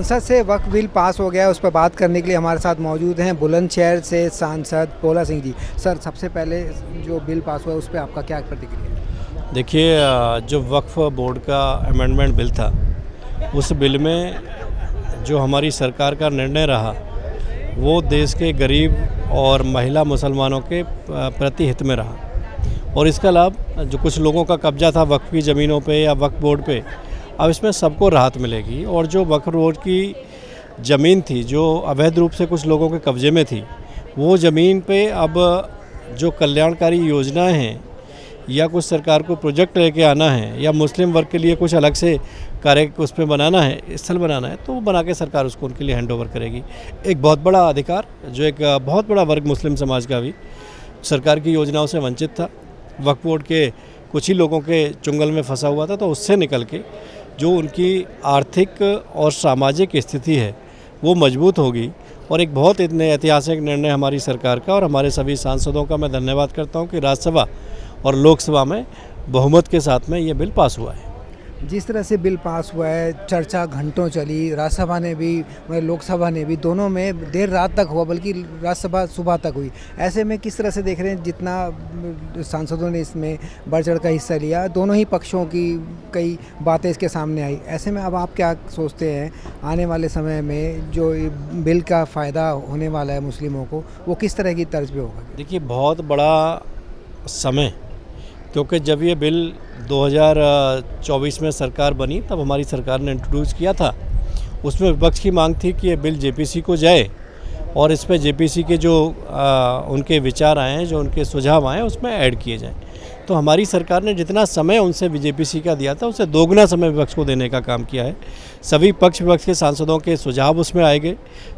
संसद से वक्फ bill pass हो गया है, उस पर बात करने के लिए हमारे साथ मौजूद हैं बुलंदशहर से सांसद भोला सिंह जी। सर, सबसे पहले जो बिल पास हुआ है उस पर आपका क्या प्रतिक्रिया है? देखिए, जो वक्फ बोर्ड का अमेंडमेंट बिल था, उस बिल में जो हमारी सरकार का निर्णय रहा वो देश के गरीब और महिला मुसलमानों के प्रति हित में रहा। और इसका लाभ जो कुछ लोगों का कब्जा था वक्फ की ज़मीनों पे या वक्फ बोर्ड पे, अब इसमें सबको राहत मिलेगी। और जो वक्फ बोर्ड की ज़मीन थी जो अवैध रूप से कुछ लोगों के कब्जे में थी, वो ज़मीन पे अब जो कल्याणकारी योजनाएं हैं या कुछ सरकार को प्रोजेक्ट लेके आना है या मुस्लिम वर्ग के लिए कुछ अलग से कार्य उस पर बनाना है, स्थल बनाना है, तो वो बना के सरकार उसको उनके लिए हैंड ओवर करेगी। एक बहुत बड़ा अधिकार जो एक बहुत बड़ा वर्ग मुस्लिम समाज का भी सरकार की योजनाओं से वंचित था, वक्फ बोर्ड के कुछ ही लोगों के चुंगल में फंसा हुआ था, तो उससे निकल के जो उनकी आर्थिक और सामाजिक स्थिति है वो मजबूत होगी। और एक बहुत ऐतिहासिक निर्णय हमारी सरकार का और हमारे सभी सांसदों का मैं धन्यवाद करता हूं कि राज्यसभा और लोकसभा में बहुमत के साथ में ये बिल पास हुआ है। जिस तरह से बिल पास हुआ है, चर्चा घंटों चली, राज्यसभा ने भी लोकसभा ने भी, दोनों में देर रात तक हुआ, बल्कि राज्यसभा सुबह तक हुई। ऐसे में किस तरह से देख रहे हैं, जितना सांसदों ने इसमें बढ़ चढ़ का हिस्सा लिया, दोनों ही पक्षों की कई बातें इसके सामने आई। ऐसे में अब आप क्या सोचते हैं आने वाले समय में जो बिल का फ़ायदा होने वाला है मुस्लिमों को, वो किस तरह की तर्ज पे होगा? देखिए, बहुत बड़ा समय, क्योंकि जब ये बिल 2024 में सरकार बनी तब हमारी सरकार ने इंट्रोड्यूस किया था। उसमें विपक्ष की मांग थी कि ये बिल जेपीसी को जाए और इस पर जेपीसी के जो उनके विचार आए हैं, जो उनके सुझाव आए हैं, उसमें ऐड किए जाएं। तो हमारी सरकार ने जितना समय उनसे जेपीसी का दिया था उससे दोगुना समय विपक्ष को देने का काम किया है। सभी पक्ष विपक्ष के सांसदों के सुझाव उसमें आए गए,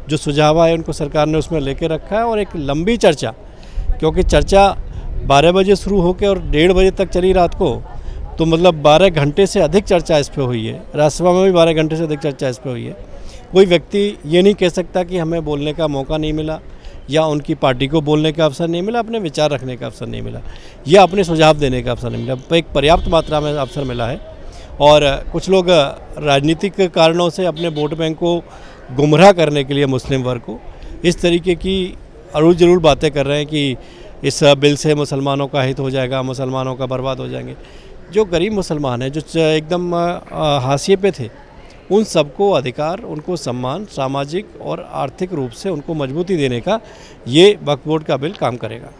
जो सुझाव आए उनको सरकार ने उसमें लेके रखा है। और एक लंबी चर्चा, क्योंकि चर्चा 12 बजे शुरू होकर और 1:30 बजे तक चली रात को, तो मतलब 12 घंटे से अधिक चर्चा इस पर हुई है। राज्यसभा में भी 12 घंटे से अधिक चर्चा इस पर हुई है। कोई व्यक्ति ये नहीं कह सकता कि हमें बोलने का मौका नहीं मिला या उनकी पार्टी को बोलने का अवसर नहीं मिला, अपने विचार रखने का अवसर नहीं मिला या अपने सुझाव देने का अवसर नहीं मिला। एक पर्याप्त मात्रा में अवसर मिला है। और कुछ लोग राजनीतिक कारणों से अपने वोट बैंक को गुमराह करने के लिए मुस्लिम वर्ग को इस तरीके की अरूज जरूर बातें कर रहे हैं कि इस बिल से मुसलमानों का हित हो जाएगा, मुसलमानों का बर्बाद हो जाएंगे। जो गरीब मुसलमान हैं, जो एकदम हाशिए पे थे, उन सबको अधिकार, उनको सम्मान, सामाजिक और आर्थिक रूप से उनको मजबूती देने का ये वक्फ बोर्ड का बिल काम करेगा।